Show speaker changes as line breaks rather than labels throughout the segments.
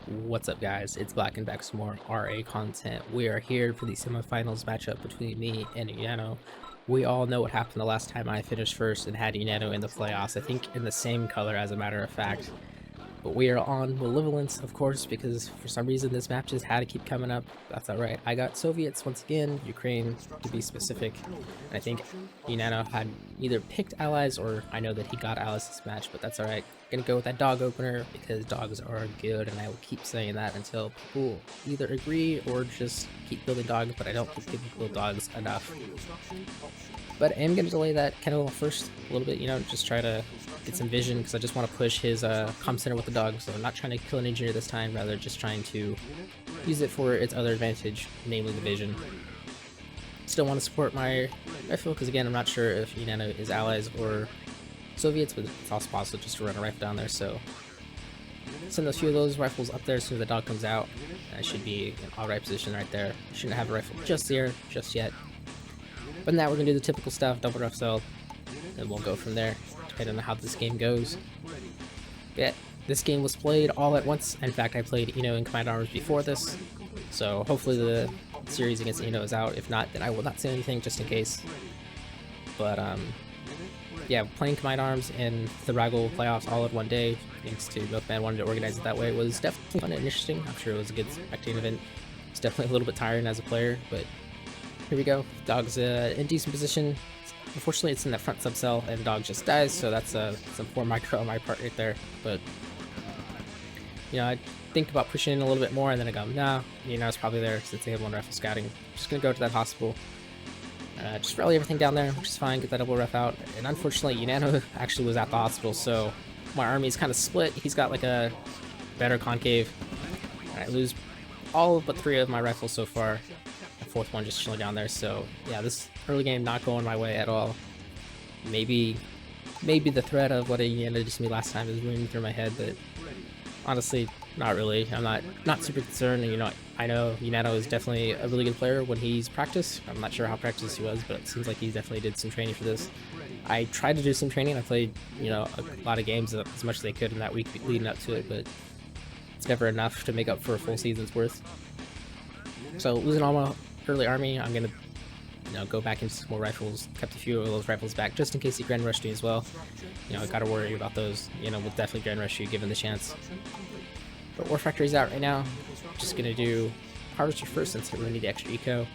What's up, guys? It's Black and back some more RA content. We are here for the semifinals matchup between me and Unano. We all know what happened the last time I finished first and had Unano in the playoffs, I think in the same color as a matter of fact. But we are on malevolence, of course, because for some reason this map just had to keep coming up. That's alright. I got Soviets once again, Ukraine to be specific. And I think Unano had either picked allies or I know that he got allies this match, but that's alright. Gonna go with that dog opener because dogs are good, and I will keep saying that until people either agree or just keep building dogs, but I don't think people build dogs enough. But I am going to delay that Kennel first a little bit, just try to get some vision because I just want to push his comm center with the dog. So I'm not trying to kill an engineer this time, rather just trying to use it for its other advantage, namely the vision. Still want to support my rifle because, again, I'm not sure if Unano is allies or Soviets, but it's also possible just to run a rifle down there. So send a few of those rifles up there as soon as the dog comes out. I should be in alright position right there. Shouldn't have a rifle just yet. But now we're going to do the typical stuff, double rough cell, and we'll go from there, depending on how this game goes. Yeah, this game was played all at once. In fact, I played Eno in Command Arms before this, so hopefully the series against Eno is out. If not, then I will not say anything, just in case. But, yeah, playing Command Arms and the RAGL playoffs all in one day, thanks to Milkman wanting to organize it that way, was definitely fun and interesting. I'm sure it was a good spectating event. It's definitely a little bit tiring as a player, but here we go. Dog's in decent position. Unfortunately, it's in the front subcell, and dog just dies, so that's some poor micro on my part right there. But, I think about pushing in a little bit more, and then I go, nah, it's probably there since they have one rifle scouting. Just gonna go to that hospital. Just rally everything down there, which is fine, get that double ref out. And unfortunately, Unano actually was at the hospital, so my army is kind of split. He's got like a better concave. I lose all but 3 of my rifles so far. The 4th one just chilling down there, so yeah, this early game not going my way at all. Maybe the threat of what Unano did to me last time is running through my head, but honestly, not really. I'm not super concerned. I know Unano is definitely a really good player when he's practiced. I'm not sure how practiced he was, but it seems like he definitely did some training for this. I tried to do some training. I played, a lot of games as much as they could in that week leading up to it, but it's never enough to make up for a full season's worth. So losing all my early army, I'm gonna go back into some more rifles. Kept a few of those rifles back just in case he grand rushed me as well. I gotta worry about those. We'll definitely grand rush you given the chance. But War Factory's out right now. Just gonna do Harvester first since I really need the extra eco.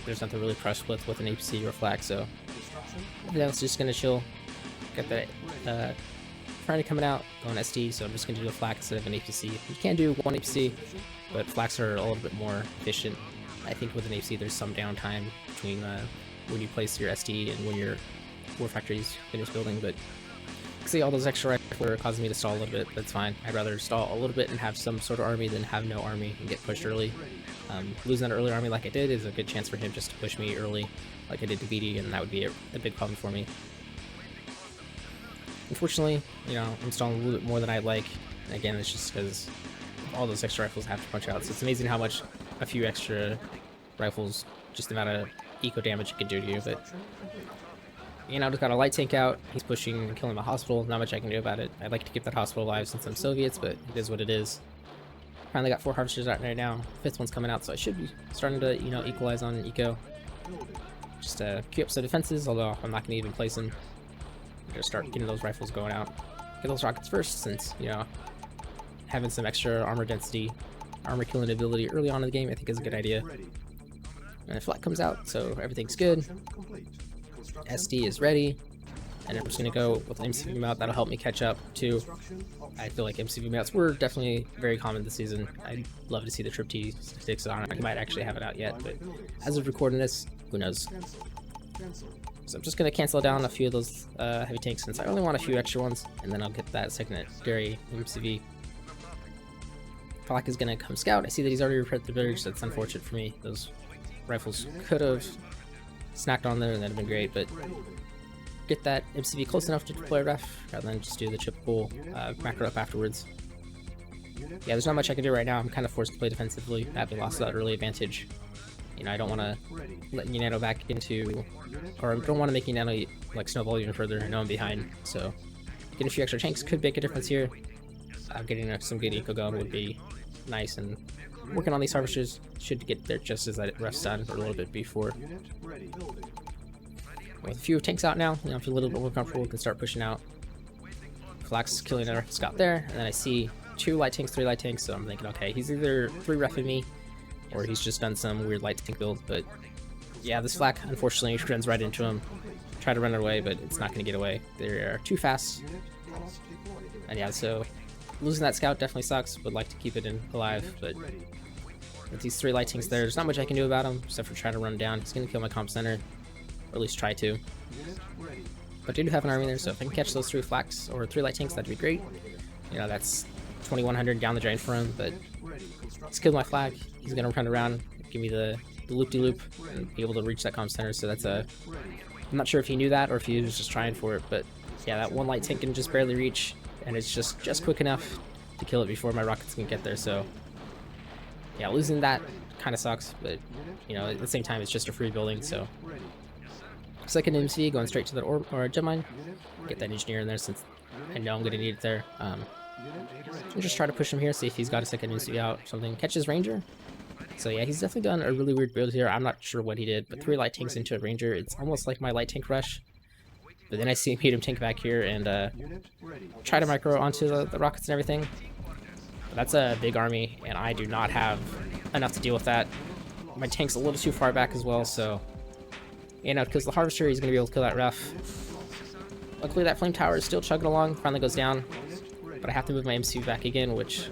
There's nothing really crushed with an APC or flak, so everything else is just gonna chill. Got that Friday coming out on SD, so I'm just gonna do a flak instead of an APC. You can do one APC, but flaks are a little bit more efficient. I think with an APC there's some downtime between when you place your SD and when your War Factory's finished building, but see, all those extra rifles are causing me to stall a little bit, but it's fine. I'd rather stall a little bit and have some sort of army than have no army and get pushed early. Losing an early army like I did is a good chance for him just to push me early like I did to BD, and that would be a big problem for me. Unfortunately, I'm stalling a little bit more than I'd like. And again, it's just because all those extra rifles have to punch out, so it's amazing how much a few extra rifles, just the amount of eco damage it can do to you. But just got a light tank out. He's pushing and killing the hospital. Not much I can do about it. I'd like to keep that hospital alive since I'm Soviets, but it is what it is. Finally got 4 harvesters out right now. 5th one's coming out, so I should be starting to equalize on eco. Just queue up some defenses, although I'm not going to even place them. Just start getting those rifles going out. Get those rockets first, since having some extra armor density, armor killing ability early on in the game, I think is a good idea. And the flak comes out, so everything's good. SD is ready, and I'm just going to go with an MCV mount. That'll help me catch up too. I feel like MCV mounts were definitely very common this season. I'd love to see the Trip T sticks on it. I might actually have it out yet, but as of recording this, who knows. So I'm just going to cancel down a few of those heavy tanks since I only want a few extra ones, and then I'll get that secondary MCV. Flak is going to come scout. I see that he's already repaired the village. That's unfortunate for me. Those rifles could have snacked on there and that'd have been great, but get that MCV close enough to deploy ref rather than just do the typical macro up afterwards. Yeah, there's not much I can do right now. I'm kind of forced to play defensively, having lost that early advantage. I don't want to let Unano back into, or I don't want to make Unano like snowball even further. I know I'm behind, so getting a few extra tanks could make a difference here. Getting some good eco going would be nice, and working on these harvesters should get there just as that ref's done, or a little bit before. With a few tanks out now, I feel a little bit more comfortable. We can start pushing out. Flax killing another scout there, and then I see 2 light tanks, 3 light tanks, so I'm thinking, okay, he's either 3-refing me, or he's just done some weird light tank build. But yeah, this flak unfortunately runs right into him. Try to run it away, but it's not going to get away. They're too fast. And yeah, so losing that scout definitely sucks. Would like to keep it alive, but with these 3 light tanks there's not much I can do about him, except for trying to run down. He's going to kill my comp center, or at least try to. But I do have an army there, so if I can catch those 3 flax or 3 light tanks, that'd be great. That's 2100 down the drain for him, but he's killed my flag. He's going to run around, give me the loop-de-loop, and be able to reach that comp center, so that's a... I'm not sure if he knew that or if he was just trying for it, but yeah, that 1 light tank can just barely reach, and it's just quick enough to kill it before my rockets can get there. So yeah, losing that kind of sucks, but at the same time it's just a free building. So second MC going straight to the or gem mine, get that engineer in there since I know I'm gonna need it there. I'll just try to push him here, see if he's got a second MC out or something. Catches ranger. So yeah, he's definitely done a really weird build here. I'm not sure what he did, but 3 light tanks into a ranger, it's almost like my light tank rush. But then I see medium tank back here and try to micro onto the rockets and everything. But that's a big army, and I do not have enough to deal with that. My tank's a little too far back as well, so because the harvester, he's gonna be able to kill that ref. Luckily that flame tower is still chugging along, finally goes down, but I have to move my MC back again, which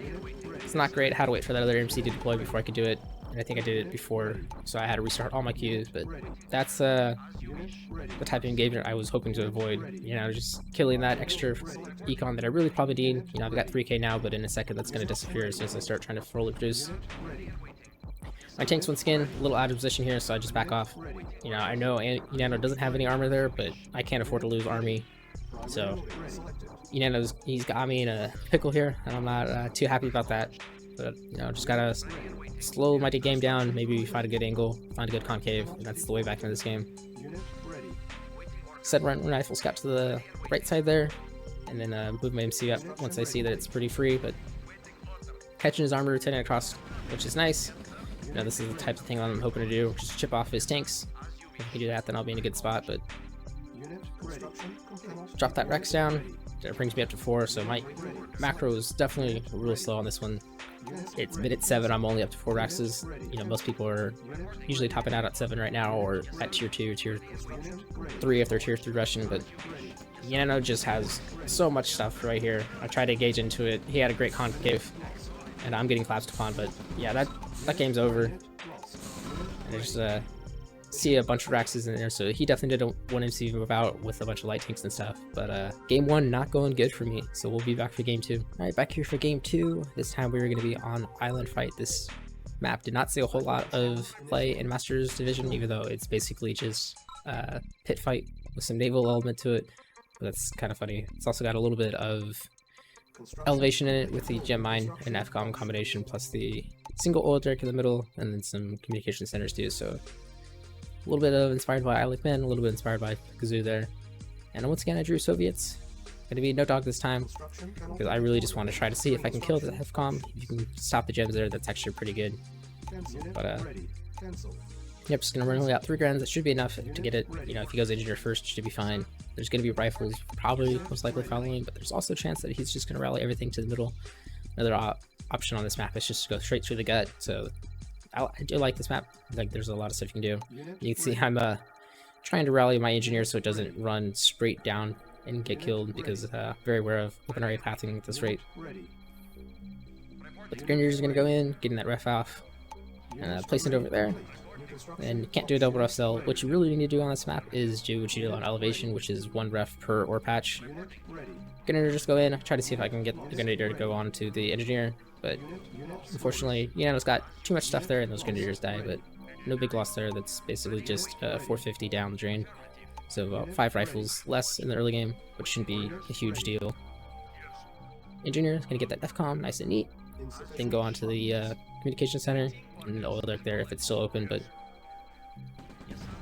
is not great. I had to wait for that other MC to deploy before I could do it, and I think I did it before, so I had to restart all my queues. But that's the type of engagement I was hoping to avoid, just killing that extra econ that I really probably need. I've got 3k now, but in a second that's going to disappear as soon as I start trying to fully produce. My tank's once again a little out of position here, so I just back off. I know Unano doesn't have any armor there, but I can't afford to lose army, so he's got me in a pickle here, and I'm not too happy about that. But just gotta slow my game down, maybe find a good angle, find a good concave, and that's the way back into this game. Set rifle scout to the right side there, and then move my MC up once I see that it's pretty free. But catching his armor, rotating across, which is nice. This is the type of thing I'm hoping to do, just chip off his tanks. If I can do that, then I'll be in a good spot. But drop that Rex down. That brings me up to 4, so my macro is definitely real slow on this one. It's minute 7, I'm only up to 4 Rexes. Most people are usually topping out at 7 right now, or at tier 2, tier 3 if they're tier 3 Russian, but Unano just has so much stuff right here. I tried to engage into it. He had a great concave, and I'm getting collapsed upon, but yeah, that game's over. And there's see a bunch of Raxes in there, so he definitely did a 1 MC move out with a bunch of light tanks and stuff. But game 1 not going good for me, so we'll be back for game 2. Alright, back here for game 2. This time we were going to be on Island Fight. This map did not see a whole lot of play in Masters Division, even though it's basically just pit fight with some naval element to it. But that's kind of funny. It's also got a little bit of elevation in it with the gem mine and FCOM combination, plus the single oil derrick in the middle, and then some communication centers too. So a little bit of inspired by I Like Men, a little bit inspired by Kazoo there. And once again I drew Soviets. Gonna be no dog this time, because I really just want to try to see if I can kill the FCOM. If you can stop the gems there, that's actually pretty good. But yep, just gonna run out 3 grunts. That should be enough to get it. If he goes engineer first, it should be fine. There's gonna be rifles probably most likely following, but there's also a chance that he's just gonna rally everything to the middle. Another option on this map is just to go straight through the gut. So I do like this map. There's a lot of stuff you can do. You can see I'm trying to rally my engineer so it doesn't run straight down and get killed, because very aware of OpenRA pathing at this rate. But the Grenadiers are going to go in, getting that ref off, and place it over there. And can't do a double ref cell. What you really need to do on this map is do what you do on elevation, which is 1 ref per ore patch. Grenadier just go in, try to see if I can get the Grenadier to go on to the engineer, but unfortunately, it's got too much stuff there and those Grenadiers die, but no big loss there. That's basically just 450 down the drain. So about 5 rifles less in the early game, which shouldn't be a huge deal. Engineer is going to get that FCOM nice and neat, then go on to the communication center, and oil derrick there if it's still open, but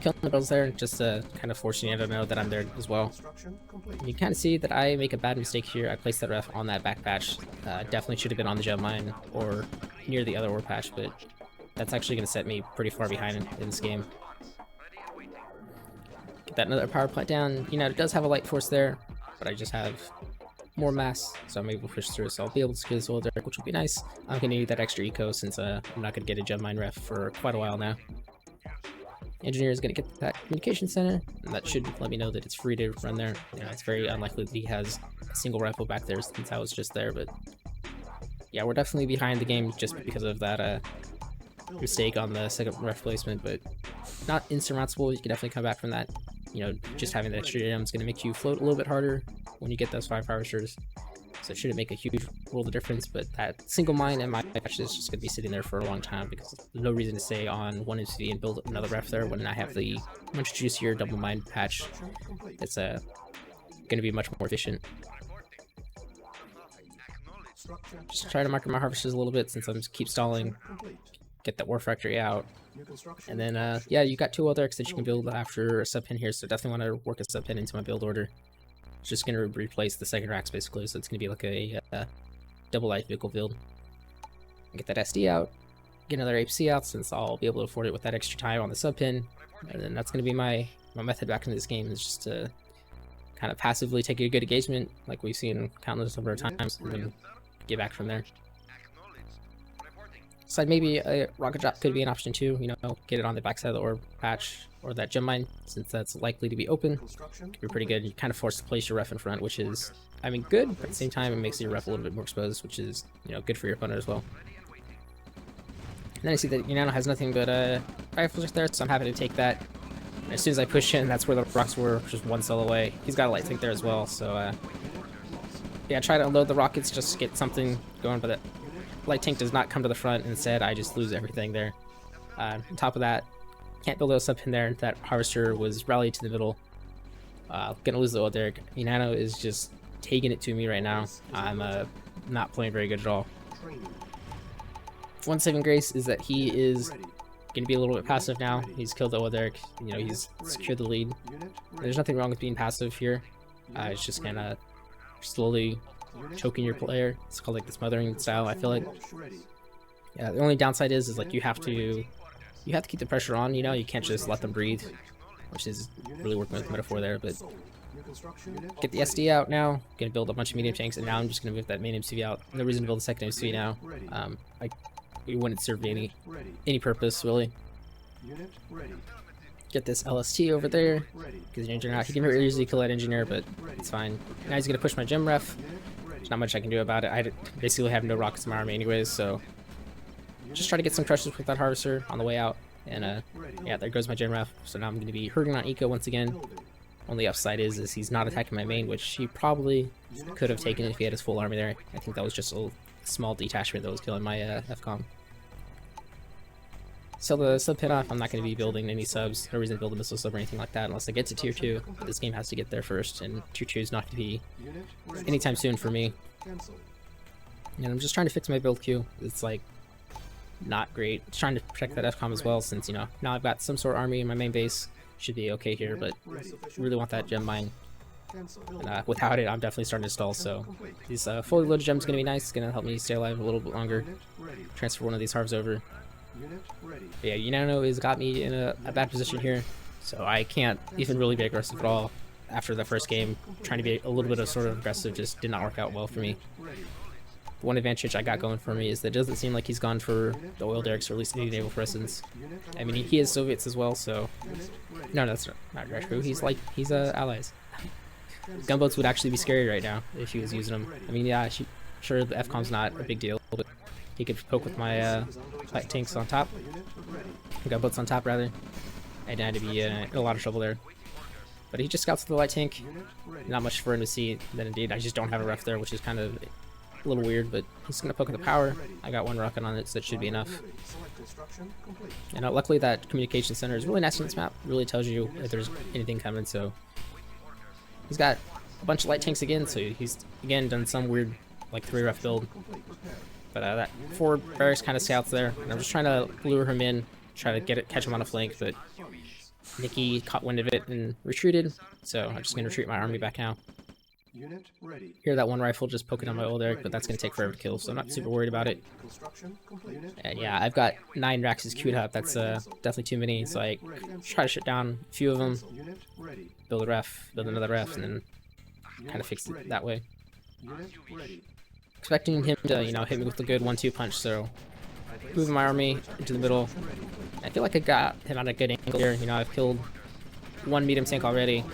killing the builds there, just to kind of force Unano to know that I'm there as well. You kind of see that I make a bad mistake here. I placed that ref on that back patch. Definitely should have been on the gem mine or near the other ore patch, but that's actually going to set me pretty far behind in this game. Get that another power plant down. It does have a light force there, but I just have more mass, so I'm able to push through, so I'll be able to secure this wall there, which will be nice. I'm going to need that extra eco since I'm not going to get a gem mine ref for quite a while now. Engineer is going to get that communication center, and that should let me know that it's free to run there. It's very unlikely that he has a single rifle back there since I was just there, but yeah, we're definitely behind the game just because of that mistake on the second ref placement, but not insurmountable. You can definitely come back from that. Just having the extra gem is going to make you float a little bit harder when you get those 5 harvesters, so it shouldn't make a huge world of difference, but that single mine in my patch is just going to be sitting there for a long time because there's no reason to stay on 1 MCV and build another ref there when I have the much juicier double mine patch. It's going to be much more efficient. Just try to market my harvesters a little bit since I'm keep stalling. Get that war factory out. And then, yeah, you got 2 other decks that you can build after a sub pin here, so definitely want to work a sub pin into my build order. It's just going to replace the second racks basically, so it's going to be like a double light vehicle build. Get that SD out, get another APC out since I'll be able to afford it with that extra time on the sub pin. And then that's going to be my method back into this game, is just to kind of passively take a good engagement like we've seen countless number of times, and then get back from there. So maybe a rocket drop could be an option too, get it on the backside of the ore patch or that gem mine, since that's likely to be open. Could be pretty good. You kind of force to place your ref in front, which is, good, but at the same time it makes your ref a little bit more exposed, which is, good for your opponent as well. And then I see that Unano has nothing but rifles right there, so I'm happy to take that. And as soon as I push in, that's where the rocks were, just 1 cell away. He's got a light tank there as well, so yeah, try to unload the rockets just to get something going, but that light tank does not come to the front. Instead, I just lose everything there. On top of that, can't build a sub in there. That harvester was rallied to the middle. Gonna lose the oil there. Unano is just taking it to me right now. I'm not playing very good at all. One saving grace is that he is gonna be a little bit passive now. He's killed the oil there. He's secured the lead. There's nothing wrong with being passive here. It's just kind of slowly choking your player. It's called like the smothering style, I feel like. Yeah, the only downside is like you have to keep the pressure on, you can't just let them breathe, which is really working with the metaphor there. But get the SD out now, gonna build a bunch of medium tanks, and now I'm just gonna move that main MCV out. No reason to build a second MCV now. It wouldn't serve me any purpose really. Get this LST over there, because engineer out. He can very easily kill that engineer, but it's fine. Now he's gonna push my gem ref. There's not much I can do about it. I basically have no rockets in my army anyways, so just try to get some crushes with that harvester on the way out. And yeah, there goes my gem ref. So now I'm gonna be hurting on eco once again. Only upside is he's not attacking my main, which he probably could have taken if he had his full army there. I think that was just a small detachment that was killing my FCOM. So the sub pin off, I'm not going to be building any subs. No reason to build a missile sub or anything like that unless I get to tier 2. But this game has to get there first, and tier 2 is not going to be anytime soon for me. And I'm just trying to fix my build queue. It's like not great. Just trying to protect that FCOM as well, since now I've got some sort of army in my main base. Should be okay here, but really want that gem mine. And without it, I'm definitely starting to stall. So these fully loaded gems going to be nice. It's going to help me stay alive a little bit longer. Transfer one of these harvs over. But yeah, Unano has got me in a bad position here, so I can't even really be aggressive at all. After the first game, trying to be a little bit of sort of aggressive just did not work out well for me. One advantage I got going for me is that it doesn't seem like he's gone for the oil derricks, or at least any naval presence. I mean, he has Soviets as well, so no, that's not true. He's allies. Gunboats would actually be scary right now if he was using them. I mean, yeah, sure, the FCOM's not a big deal, but he could poke with my light tanks on top, gunboats on top rather, and I'd be in a lot of trouble there. But he just scouts the light tank. Not much for him to see. Then indeed, I just don't have a ref there, which is kind of a little weird. But he's gonna poke in the power. I got 1 rocket on it, so that should be enough. And luckily, that communication center is really nice on this map. Really tells you if there's anything coming. So he's got a bunch of light tanks again. So he's again done some weird like 3 ref build. But that 4 barracks kind of scouts there, and I'm just trying to lure him in, try to catch him on a flank, but Nikki caught wind of it and retreated, so I'm just gonna retreat my army back now. Hear that one rifle just poking on my old Eric, but that's gonna take forever to kill, so I'm not super worried about it. And yeah, I've got 9 Raxes queued up. That's definitely too many, so I try to shut down a few of them, build a ref, build another ref, and then kind of fix it that way. Expecting him to, you know, hit me with a good 1-2 punch, so moving my army into the middle. I feel like I got him at a good angle here. You know, I've killed 1 medium tank already.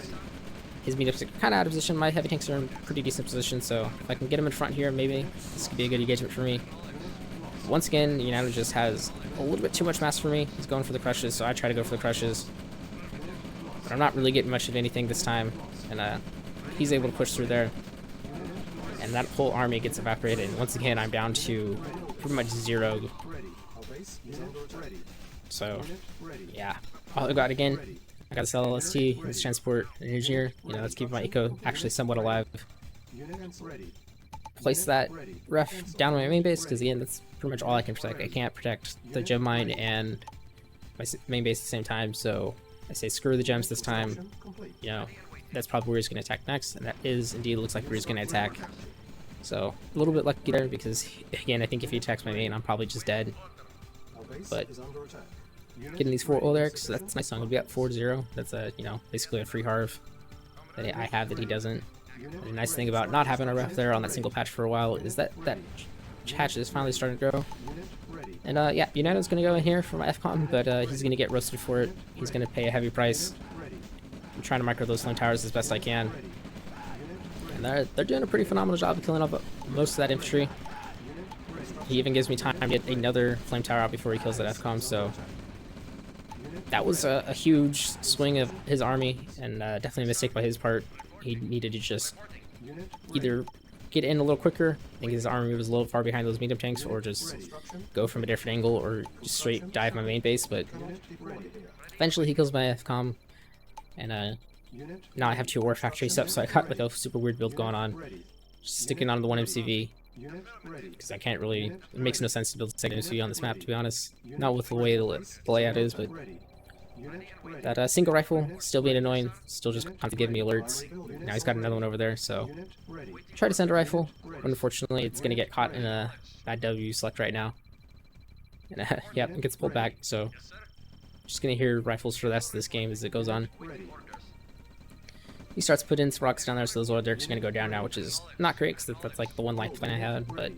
His mediums are kind of out of position. My heavy tanks are in pretty decent position, so if I can get him in front here, maybe this could be a good engagement for me. Once again, Unano just has a little bit too much mass for me. He's going for the crushes, so I try to go for the crushes. But I'm not really getting much of anything this time, and he's able to push through there. And that whole army gets evaporated. And once again, I'm down to pretty much 0. So, yeah. All I got again, I gotta sell LST, this transport, an engineer. You know, let's keep my eco actually somewhat alive. Place that ref down on my main base, because again, that's pretty much all I can protect. I can't protect the gem mine and my main base at the same time, so I say screw the gems this time. You know, that's probably where he's going to attack next, and that is indeed looks like where he's going to attack. So, a little bit lucky there, because again, I think if he attacks my main, I'm probably just dead. But getting these 4 old Erics, that's nice. I'm going to be at 4-0. That's you know, basically a free harv that I have that he doesn't. And the nice thing about not having a ref there on that single patch for a while is that hatch is finally starting to grow. And yeah, Unano's going to go in here for my FCOM, but he's going to get roasted for it. He's going to pay a heavy price. I'm trying to micro those flame towers as best I can. And they're doing a pretty phenomenal job of killing off most of that infantry. He even gives me time to get another flame tower out before he kills that FCOM, so that was a huge swing of his army, and definitely a mistake by his part. He needed to just either get in a little quicker, I think his army was a little far behind those medium tanks, or just go from a different angle, or just straight dive my main base, but eventually he kills my FCOM, and now I have 2 war factories up, so I got like a super weird build going on, just sticking on the 1 MCV, because I can't really, it makes no sense to build a second MCV on this map, to be honest, not with the way the layout is, but that single rifle still being annoying, still just constantly giving me alerts. Now he's got another one over there, so try to send a rifle, but unfortunately it's going to get caught in a bad W select right now. And yeah, it gets pulled back, so just going to hear rifles for the rest of this game as it goes on. He starts putting some rocks down there, so those oil derricks are going to go down now, which is not great, because that's like the one life plan I had, but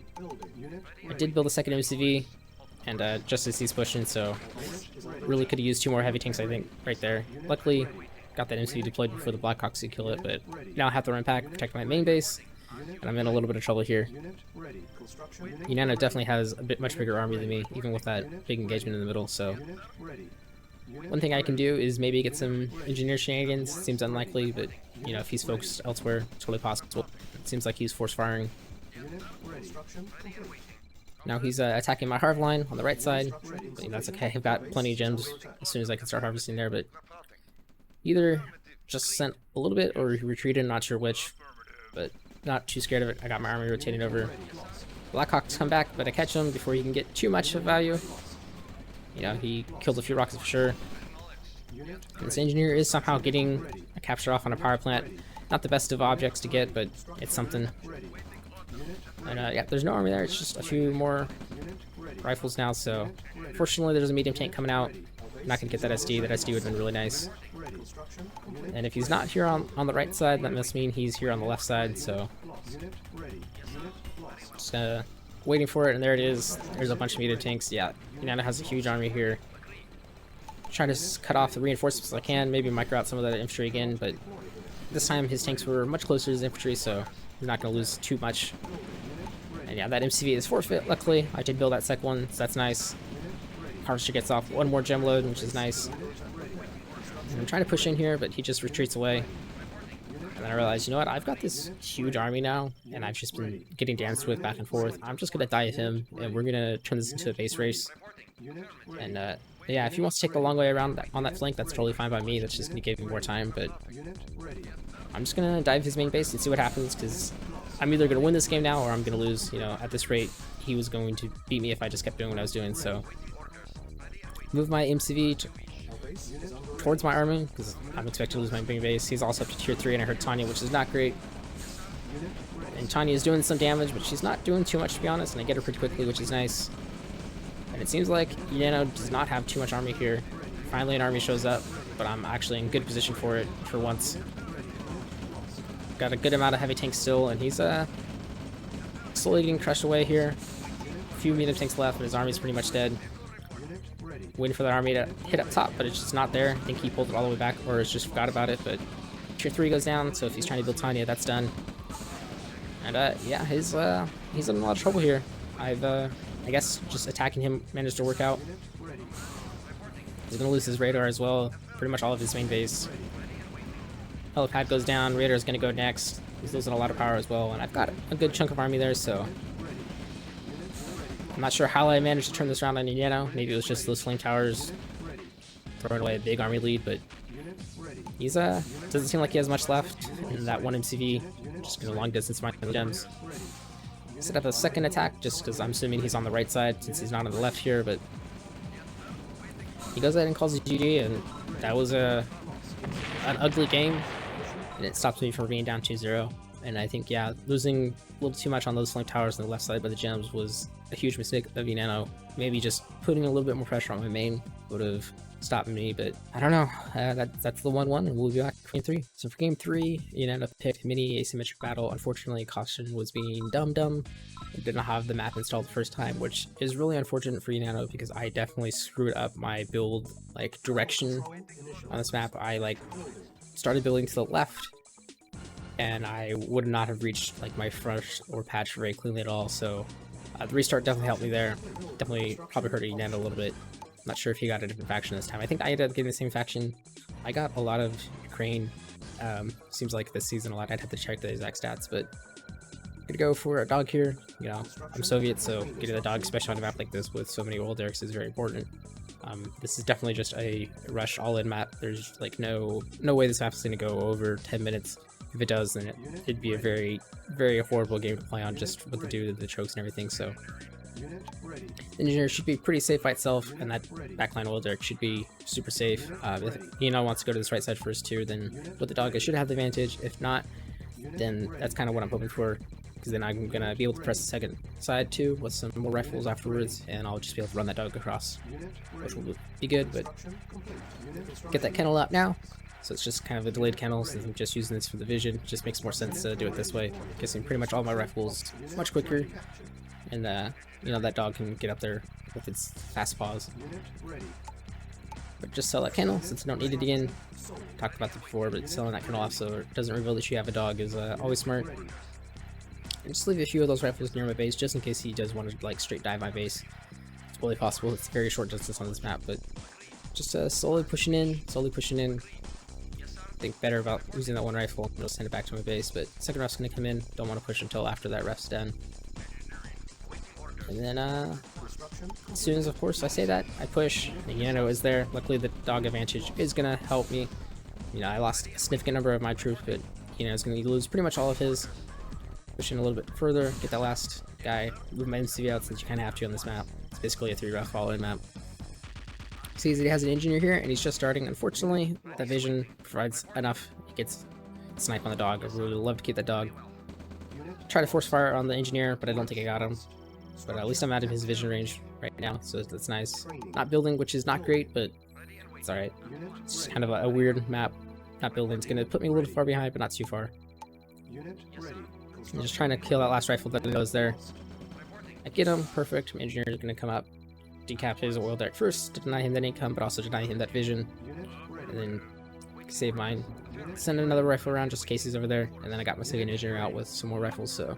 I did build a second MCV, and just as he's pushing, so really could have used 2 more heavy tanks, I think, right there. Luckily, got that MCV deployed before the Blackhawks could kill it, but now I have to run back, protect my main base, and I'm in a little bit of trouble here. Unano definitely has a much bigger army than me, even with that big engagement in the middle, so one thing I can do is maybe get some engineer shenanigans. Seems unlikely, but you know, if he's focused elsewhere, it's totally possible. It seems like he's force firing. Now he's attacking my harv line on the right side, but you know, that's okay. I've got plenty of gems as soon as I can start harvesting there, but either just sent a little bit or he retreated, not sure which, but not too scared of it. I got my army rotating over. Blackhawks come back, but I catch him before he can get too much of value. You know, he killed a few rockets for sure. And this engineer is somehow getting a capture off on a power plant. Not the best of objects to get, but it's something. And yeah, there's no army there, it's just a few more rifles now, so fortunately there's a medium tank coming out. I'm not going to get that SD, that SD would have been really nice. And if he's not here on the right side, that must mean he's here on the left side, so just waiting for it, and there it is. There's a bunch of medium tanks. Yeah, Unano has a huge army here. Trying to cut off the reinforcements as I can, maybe micro out some of that infantry again, but this time his tanks were much closer to his infantry, so he's not going to lose too much. And yeah, that MCV is forfeit, luckily. I did build that sec one, so that's nice. Harvester gets off 1 more gem load, which is nice. And I'm trying to push in here, but he just retreats away. And then I realized, you know what, I've got this huge army now, and I've just been getting danced with back and forth. I'm just going to dive him, and we're going to turn this into a base race. And yeah, if he wants to take the long way around on that flank, that's totally fine by me. That's just going to give me more time, but I'm just going to dive his main base and see what happens, because I'm either going to win this game now or I'm going to lose. You know, at this rate, he was going to beat me if I just kept doing what I was doing, so move my MCV towards my army, because I'm expected to lose my big base. He's also up to tier 3, and I heard Tanya, which is not great. And Tanya is doing some damage, but she's not doing too much, to be honest, and I get her pretty quickly, which is nice. And it seems like Unano does not have too much army here. Finally an army shows up, but I'm actually in good position for it for once. Got a good amount of heavy tanks still, and he's slowly getting crushed away here. A few medium tanks left, but his army's pretty much dead. Waiting for that army to hit up top, but it's just not there. I think he pulled it all the way back, or has just forgot about it, but tier 3 goes down, so if he's trying to build Tanya, that's done. And yeah, he's in a lot of trouble here. I guess just attacking him managed to work out. He's gonna lose his radar as well, pretty much all of his main base. Helipad goes down, radar is gonna go next. He's losing a lot of power as well, and I've got a good chunk of army there, so I'm not sure how I managed to turn this around on Unano. Maybe it was just those flame towers throwing away a big army lead, but he's doesn't seem like he has much left in that one MCV. Just gonna long distance mine the gems. Set up a second attack just because I'm assuming he's on the right side since he's not on the left here, but he goes ahead and calls it GG, and that was an ugly game, and it stops me from being down 2-0. And I think, yeah, losing a little too much on those flame towers on the left side by the gems was a huge mistake of Unano. Maybe just putting a little bit more pressure on my main would have stopped me, but I don't know. That's the 1-1, and we'll be back for game 3. So for game 3, Unano picked mini asymmetric battle. Unfortunately, Caution was being dumb. It did not have the map installed the first time, which is really unfortunate for Unano because I definitely screwed up my build direction on this map. I started building to the left, and I would not have reached my fresh or patch very cleanly at all. So the restart definitely helped me there. Definitely probably hurt Unano a little bit. Not sure if he got a different faction this time. I think I ended up getting the same faction. I got a lot of Ukraine. Seems like this season a lot. I'd have to check the exact stats, but I'm gonna go for a dog here. You know, I'm Soviet, so getting a dog, especially on a map like this with so many old Derricks, is very important. This is definitely just a rush all-in map. There's no way this map is gonna go over 10 minutes. If it does, then it'd be a very, very horrible game to play on just with the chokes and everything. So the engineer should be pretty safe by itself, and that backline oil Derrick should be super safe. If Unano wants to go to this right side first too, then with the dog I should have the advantage. If not, then that's kind of what I'm hoping for, because then I'm gonna be able to press the second side too with some more rifles afterwards, and I'll just be able to run that dog across, which will be good. But get that kennel up now, so it's just kind of a delayed kennel since I'm just using this for the vision. It just makes more sense to do it this way, guessing pretty much all my rifles much quicker, and you know, that dog can get up there with its fast paws. But just sell that kennel since I don't need it again. Talked about that before, but selling that kennel off so it doesn't reveal that you have a dog is always smart. And just leave a few of those rifles near my base just in case he does want to straight dive my base. It's fully possible. It's a very short distance on this map, but just slowly pushing in. Think better about using that one rifle and I'll send it back to my base, but second ref's gonna come in. Don't want to push until after that ref's done. And then as soon as, of course, I say that, I push, and Unano is there. Luckily the dog advantage is gonna help me. You know, I lost a significant number of my troops, but Unano's gonna lose pretty much all of his. Pushing a little bit further, get that last guy, move my MCV out since you kind of have to on this map. It's basically a 3-ref all-in map. Sees that he has an engineer here, and he's just starting. Unfortunately, that vision provides enough. He gets snipe on the dog. I really love to keep that dog. Try to force fire on the engineer, but I don't think I got him. But at least I'm out of his vision range right now, so that's nice. Not building, which is not great, but it's alright. It's just kind of a weird map. Not building. It's going to put me a little far behind, but not too far. I'm just trying to kill that last rifle that goes there. I get him, perfect. My engineer is going to come up, decap his oil Derrick first, to deny him that income, but also deny him that vision, and then save mine. Send another rifle around just in case he's over there, and then I got my second engineer out with some more rifles, so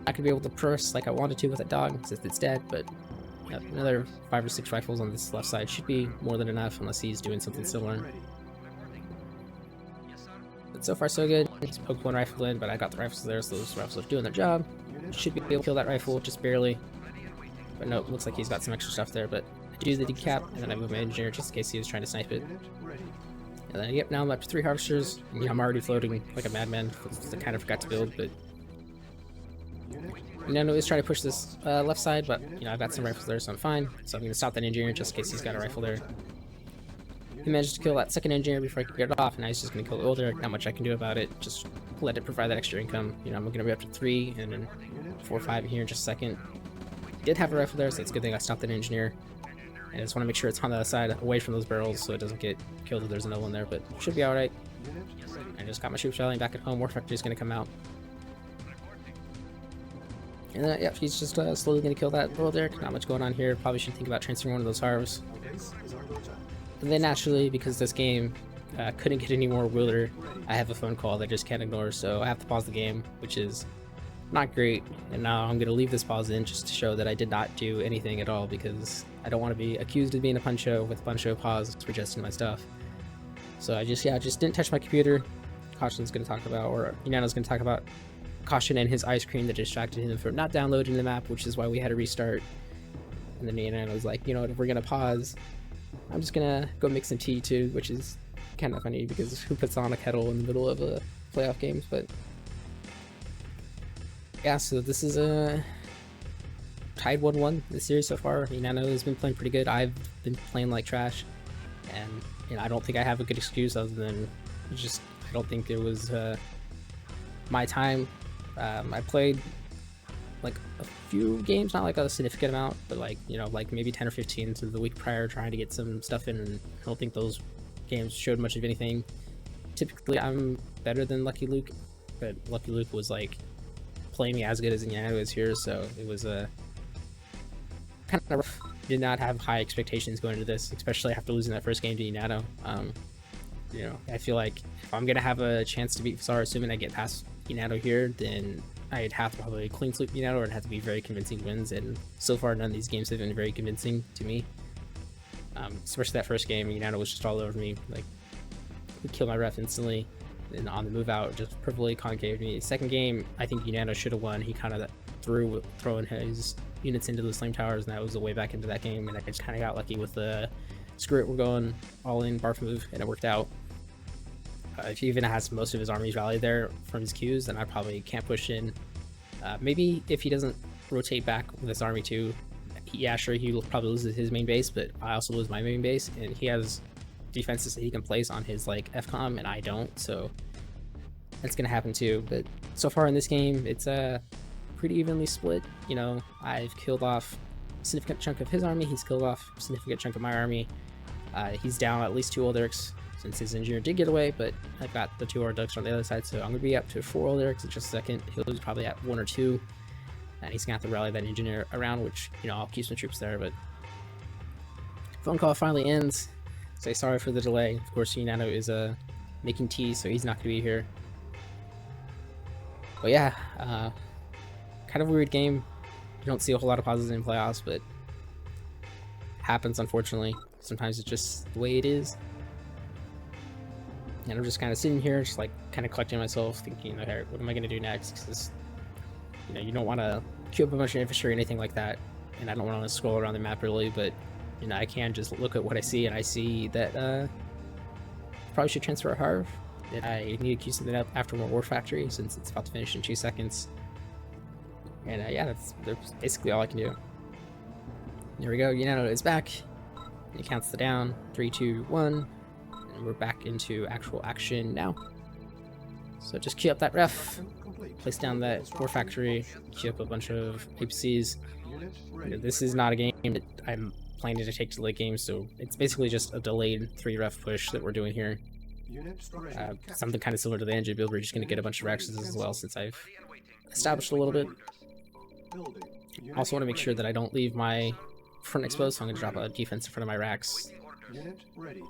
I could be able to press like I wanted to with that dog since it's dead, but another 5 or 6 rifles on this left side should be more than enough unless he's doing something similar. But so far so good. He's poked one rifle in, but I got the rifles there, so those rifles are doing their job. Should be able to kill that rifle, just barely. But no, looks like he's got some extra stuff there, but I do the decap, and then I move my engineer just in case he was trying to snipe it. And then, yep, now I'm up to 3 harvesters. And, yeah, I'm already floating like a madman. I kind of forgot to build, but Unano is trying to push this left side, but, you know, I've got some rifles there, so I'm fine. So I'm going to stop that engineer just in case he's got a rifle there. He managed to kill that second engineer before I could get it off, and now he's just gonna kill the older. Not much I can do about it. Just let it provide that extra income. You know, I'm gonna be up to 3 and then 4 or 5 here in just a second. Did have a rifle there, so it's a good thing I stopped that engineer. And I just want to make sure it's on the other side, away from those barrels, so it doesn't get killed if there's another one there, but should be alright. I just got my troops rallying back at home. War Factory's gonna come out. And then, yeah, he's just slowly gonna kill that world there. Not much going on here. Probably should think about transferring one of those harvs. And then naturally, because this game couldn't get any more wielder, I have a phone call that I just can't ignore, so I have to pause the game, which is not great. And now I'm gonna leave this pause in just to show that I did not do anything at all, because I don't want to be accused of being a puncho with puncho pause for adjusting my stuff. So I just didn't touch my computer. Caution's gonna talk about, or Unano's gonna talk about Caution and his ice cream that distracted him from not downloading the map, which is why we had to restart. And then Unano was like, you know what, if we're gonna pause, I'm just gonna go make some tea too, which is kind of funny because who puts on a kettle in the middle of a playoff games? But yeah, so this is a tied 1-1 this series so far. Unano has been playing pretty good. I've been playing like trash, and you know, I don't think I have a good excuse other than just I don't think it was my time. I played like a few games, not like a significant amount, but like, you know, like maybe 10 or 15 to the week prior, trying to get some stuff in, and I don't think those games showed much of anything. Typically I'm better than Lucky Luke, but Lucky Luke was like playing me as good as Unano is here, so it was kind of rough. Did not have high expectations going into this, especially after losing that first game to Unano. You know, I feel like if I'm gonna have a chance to beat Fasar, assuming I get past Unano here, then I'd have to probably clean sweep Unano, or it'd have to be very convincing wins, and so far none of these games have been very convincing to me. Especially that first game, Unano was just all over me, like he killed my ref instantly, and on the move out just perfectly concaved me. Second game, I think Unano should have won. He kind of throwing his units into those flame towers, and that was the way back into that game, and I just kind of got lucky with the screw it, we're going all in barf move, and it worked out. If he even has most of his armies rallied there from his queues, then I probably can't push in. Maybe if he doesn't rotate back with his army too, yeah, sure, he will probably lose his main base, but I also lose my main base, and he has defenses that he can place on his like FCOM, and I don't, so that's gonna happen too. But so far in this game, it's pretty evenly split. You know, I've killed off a significant chunk of his army, he's killed off a significant chunk of my army. He's down at least 2 old Erics since his engineer did get away, but I've got the 2 Orducts on the other side, so I'm gonna be up to 4 old Erics in just a second. He'll lose probably at 1 or 2, and he's gonna have to rally that engineer around, which, you know, I'll keep some troops there. But phone call finally ends. Say sorry for the delay. Of course, Unano is making tea, so he's not gonna be here. But yeah, kind of a weird game. You don't see a whole lot of pauses in playoffs, but happens, unfortunately. Sometimes it's just the way it is. And I'm just kind of sitting here, just like kind of collecting myself, thinking, okay, what am I going to do next? Because, you know, you don't want to queue up a bunch of infantry or anything like that, and I don't want to scroll around the map really, but, you know, I can just look at what I see, and I see that probably should transfer a Harv, that I need to queue something up after more War Factory, since it's about to finish in 2 seconds. And yeah, that's basically all I can do. There we go, Unano is back. He counts the down, 3, 2, 1. We're back into actual action now. So just queue up that ref, place down that War Factory, queue up a bunch of APCs. This is not a game that I'm planning to take to late game, so it's basically just a delayed 3 ref push that we're doing here. Something kind of similar to the engine build. We're just going to get a bunch of reactions as well, since I've established a little bit. Also want to make sure that I don't leave my front exposed, so I'm going to drop a defense in front of my racks.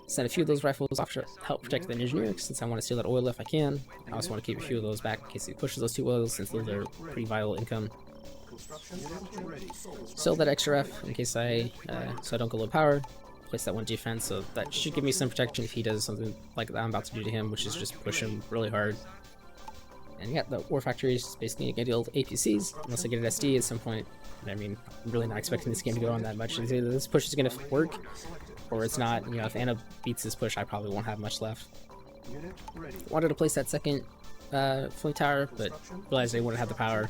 Send a few of those rifles off to help protect the engineer, since I want to steal that oil if I can. I also want to keep a few of those back in case he pushes those 2 oils, since those are pretty vital income. Sell that extra ref in case so I don't go low power. Place that 1 defense, so that should give me some protection if he does something like that I'm about to do to him, which is just push him really hard. And yeah, the War Factory is basically going to deal with APCs, unless I get an SD at some point. I mean, I'm really not expecting this game to go on that much. Either this push is going to work, or it's not. You know, if Anna beats this push, I probably won't have much left. Wanted to place that second flame tower, but realized I wouldn't have the power.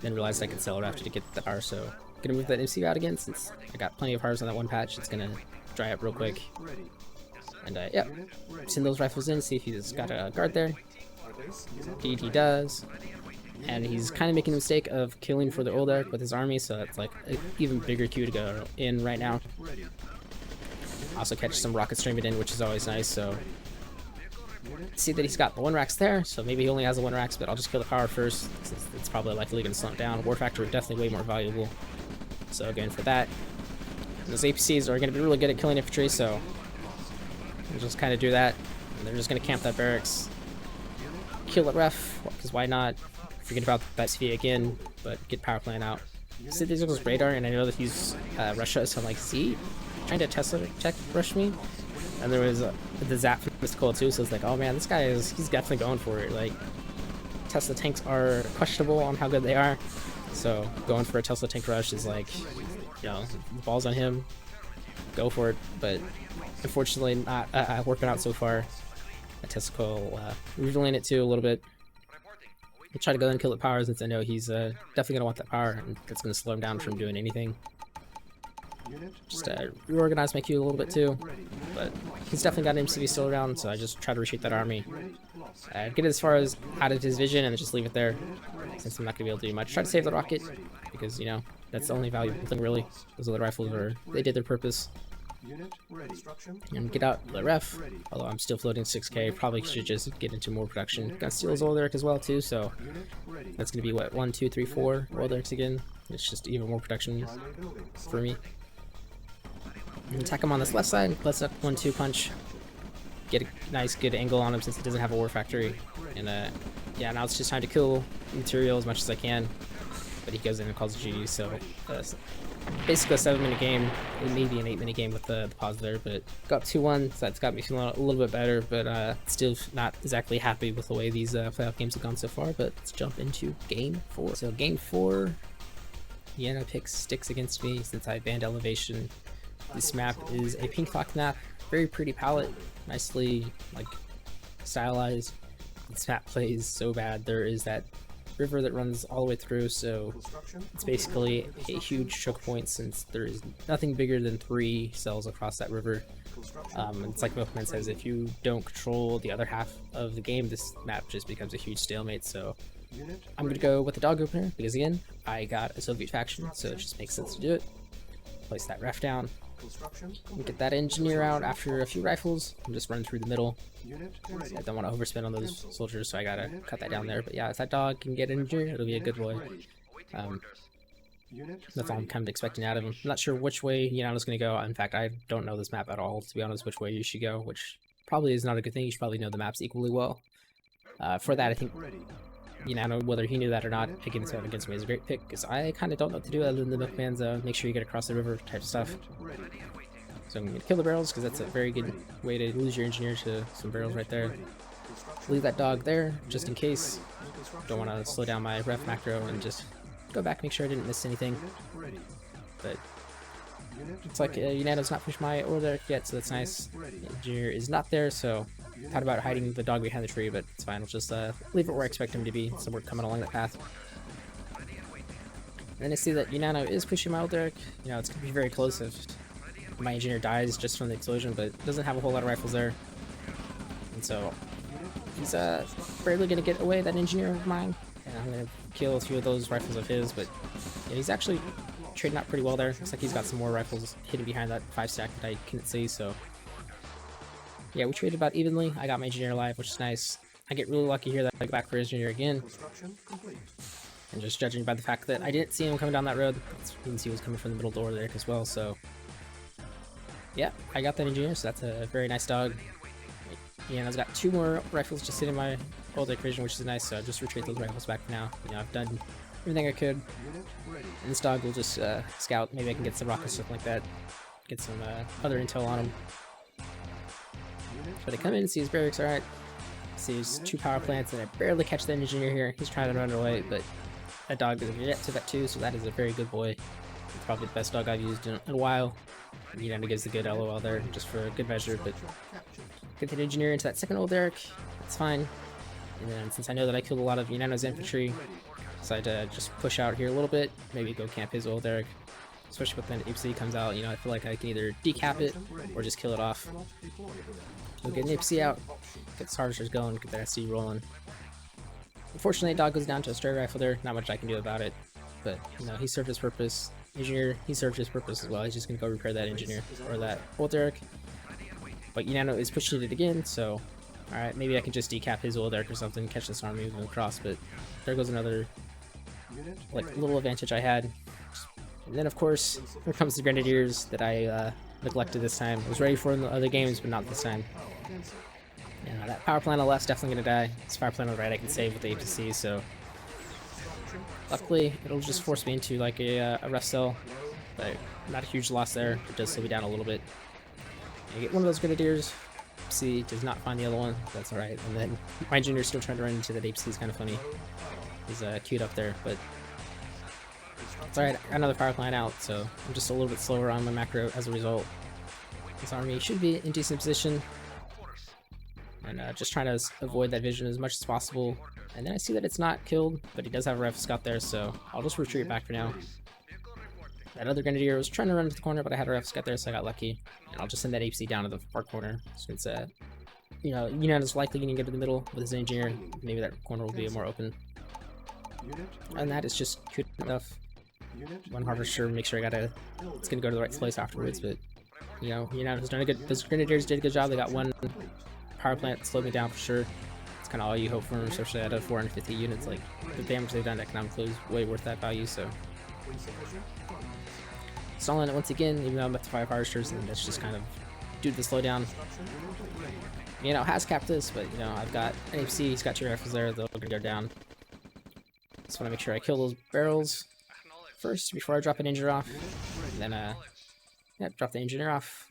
Then realized I could sell it after to get the power, so gonna move that MC out again, since I got plenty of harvs on that 1 patch. It's gonna dry up real quick. And yeah, send those rifles in, see if he's got a guard there. Indeed he does. And he's kind of making the mistake of killing for the old Eric with his army, so that's like an even bigger queue to go in right now. Also catch some rocket streaming in, which is always nice, so see that he's got the 1 racks there, so maybe he only has the 1 racks, but I'll just kill the power first, since it's probably likely going to slow down. War Factor is definitely way more valuable, so going for that. And those APCs are going to be really good at killing infantry, so we'll just kind of do that. And they're just going to camp that barracks, kill it ref, because why not? Forget about that CV again, but get power plant out. See, these are his radar, and I know that he's Russia, so I'm like, see, trying to Tesla tech rush me. And there was the zap from Mystical too, so it's like, oh man, this guy he's definitely going for it. Like, Tesla tanks are questionable on how good they are, so going for a Tesla tank rush is like, you know, the ball's on him, go for it. But unfortunately, not working out so far. Tesla revealing it too a little bit. I'll try to go ahead and kill the power since I know he's definitely gonna want that power, and that's gonna slow him down from doing anything. Just reorganize my queue a little bit too, but he's definitely got an MCV still around, so I just try to retreat that army. Get it as far as out of his vision and then just leave it there, since I'm not gonna be able to do much. Try to save the rocket, because, you know, that's the only valuable thing really. Those other rifles they did their purpose. And get out the ref, although I'm still floating 6k, probably should just get into more production. Got steal his old Eric as well too, so that's gonna be what, 1, 2, 3, 4 old Erics again. It's just even more production for me. And attack him on this left side, let's up 1-2 punch. Get a nice good angle on him since he doesn't have a war factory. And yeah, now it's just time to kill material as much as I can. But he goes in and calls a GG, so basically a 7-minute game, maybe an 8-minute game with the pause there, but got 2-1, so that's got me feeling a little bit better, but still not exactly happy with the way these playoff games have gone so far. But let's jump into game 4. So game 4, Unano picks sticks against me since I banned elevation. This map is a pink clock map, very pretty palette, nicely like stylized. This map plays so bad. There is that river that runs all the way through, so it's basically a huge choke point since there is nothing bigger than 3 cells across that river. It's like Milkman says, if you don't control the other half of the game, this map just becomes a huge stalemate. So I'm gonna go with the dog opener because, again, I got a Soviet faction, so it just makes sense to do it. Place that ref down. Get that engineer out after a few rifles and just run through the middle. I don't want to overspend on those soldiers, so I gotta cut that down there. But yeah, if that dog can get an engineer, it'll be a good boy. That's all I'm kind of expecting out of him. I'm not sure which way Unano's going to go. In fact, I don't know this map at all, to be honest, which way you should go, which probably is not a good thing. You should probably know the maps equally well. For that, I think Unano, whether he knew that or not, picking this map against me is a great pick, because I kind of don't know what to do other than the Milkman's make sure you get across the river type stuff. So I'm going to kill the barrels, because that's a very good way to lose your engineer to some barrels right there. Leave that dog there, just in case. Don't want to slow down my ref macro, and just go back, make sure I didn't miss anything. But it's like Unano's not pushed my order there yet, so that's nice. The engineer is not there, so thought about hiding the dog behind the tree, but it's fine. We'll just leave it where I expect him to be, somewhere coming along that path. And then I see that Unano is pushing my old Derek. You know, it's going to be very close if my engineer dies just from the explosion, but doesn't have a whole lot of rifles there. And so he's barely going to get away that engineer of mine. And I'm going to kill a few of those rifles of his, but yeah, he's actually trading out pretty well there. Looks like he's got some more rifles hidden behind that 5-stack that I couldn't see, so yeah, we traded about evenly. I got my engineer alive, which is nice. I get really lucky here that I go back for engineer again. And just judging by the fact that I didn't see him coming down that road, you can see he was coming from the middle door there as well, so yeah, I got that engineer, so that's a very nice dog. Yeah, and I've got 2 more rifles just sitting in my old equation, which is nice, so I'll just retreat those rifles back now. You know, I've done everything I could. And this dog will just scout. Maybe I can get some rockets, something like that. Get some other intel on him. But they come in and see his barracks, alright. See his 2 power plants, and I barely catch the engineer here. He's trying to run away, but that dog is a jet to that too, so that is a very good boy. It's probably the best dog I've used in a while. You know, gives a good LOL there, just for a good measure, but get that engineer into that second old Derek. That's fine. And then since I know that I killed a lot of Unano's infantry, decided to just push out here a little bit, maybe go camp his old Derek. especially with when APC comes out. You know, I feel like I can either decap it or just kill it off. We'll get an APC out, get the harvesters going, get that SC rolling. Unfortunately, dog goes down to a stray rifle there. Not much I can do about it, but you know, he served his purpose. Engineer, he served his purpose as well. He's just gonna go repair that engineer or that old Derek. But Unano is pushing it again, so alright, maybe I can just decap his old Derek or something, catch this army, move him across. But there goes another like little advantage I had. And then of course, here comes the Grenadiers that I neglected this time. I was ready for in the other games, but not this time. Yeah, that power plant on the left's definitely gonna die. This power plant on the right I can save with the APC, so luckily it'll just force me into like a ref cell, but not a huge loss there. It does slow me down a little bit. I get one of those Grenadiers. APC does not find the other one. That's alright. And then my engineer's still trying to run into that APC. Is kind of funny. He's queued up there, but it's alright. I got another power plant out, so I'm just a little bit slower on my macro as a result. This army should be in decent position. And just trying to avoid that vision as much as possible. And then I see that it's not killed, but he does have a rifle scout there, so I'll just retreat back for now. That other Grenadier was trying to run to the corner, but I had a rifle scout there, so I got lucky. And I'll just send that APC down to the far corner, since you know, Unano's likely going to get to the middle with his engineer. Maybe that corner will be more open. And that is just good enough. One harvester, make sure it's going to go to the right place afterwards, but you know, Unano's done a good. Those Grenadiers did a good job. They got one power plant, slowed me down for sure. It's kind of all you hope for, especially out of 450 units. Like the damage they've done economically is way worth that value. So stalling it once again, even though I'm up to 5 harvesters, and that's just kind of due to the slowdown. You know, has capped this, but you know, I've got an APC. He's got 2 rifles there. They're gonna go down. Just want to make sure I kill those barrels first before I drop an engineer off. And then yeah, drop the engineer off.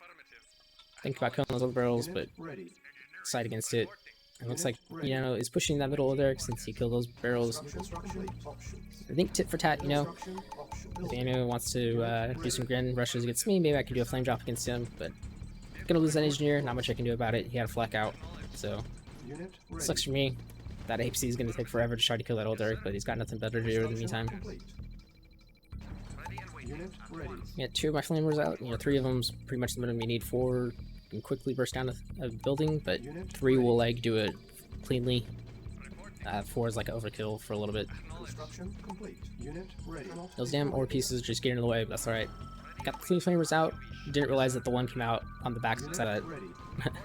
Think about killing those other barrels, but side against it. It looks like Unano is pushing that middle there since he killed those barrels. I think tit for tat, you know. If Unano wants to do some grin rushes against me, maybe I can do a flame drop against him, but I'm gonna lose that engineer, not much I can do about it. He had a flak out, so sucks for me. That APC is gonna take forever to try to kill that old Derek, but he's got nothing better to do in the meantime. Yeah, 2 of my flamers out, you know, 3 of them's pretty much the minimum you need. 4 can quickly burst down a building, but 3 will like do it cleanly. 4 is like overkill for a little bit. Those damn ore pieces just getting in the way, but that's alright. Got the 3 flamers out. Didn't realize that the one came out on the back side of